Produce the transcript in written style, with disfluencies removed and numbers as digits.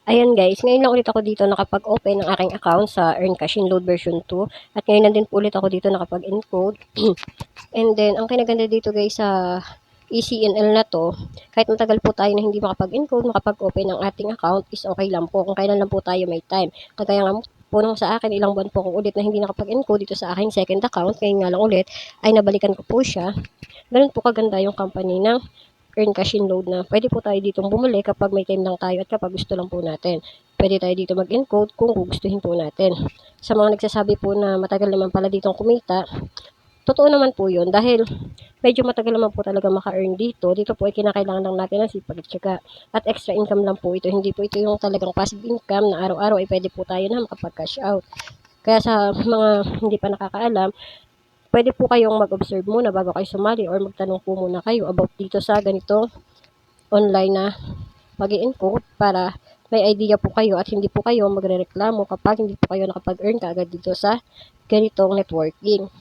Ayan guys, ngayon lang ulit ako dito nakapag-open ng aking account sa Earn Cash in Load version 2. At ngayon lang din po ulit ako dito nakapag-encode. And then, ang kinaganda dito guys sa ECNL na to, kahit matagal po tayo na hindi makapag-encode, makapag-open ng ating account is okay lang po kung kailan lang po tayo may time. Kagaya nga po nung sa akin, ilang buwan po akong ulit na hindi nakapag-encode dito sa aking second account, ngayon nga lang ulit, ay nabalikan ko po siya. Ganun po kaganda yung company ng Earn Cash in Load na pwede po tayo dito bumuli kapag may time lang tayo at kapag gusto lang po natin. Pwede tayo dito mag-encode kung gugustuhin po natin. Sa mga nagsasabi po na matagal naman pala ditong kumita, totoo naman po yun dahil medyo matagal naman po talaga maka-earn dito. Dito po ay kinakailangan lang natin ng sipag at syaga. At extra income lang po ito. Hindi po ito yung talagang passive income na araw-araw ay pwede po tayo na makapag-cash out. Kaya sa mga hindi pa nakakaalam, pwede po kayong mag-observe muna bago kayo sumali or magtanong po muna kayo about dito sa ganito online na mag-i-encode para may idea po kayo at hindi po kayo magrereklamo kapag hindi po kayo nakapag-earn kaagad dito sa ganitong networking.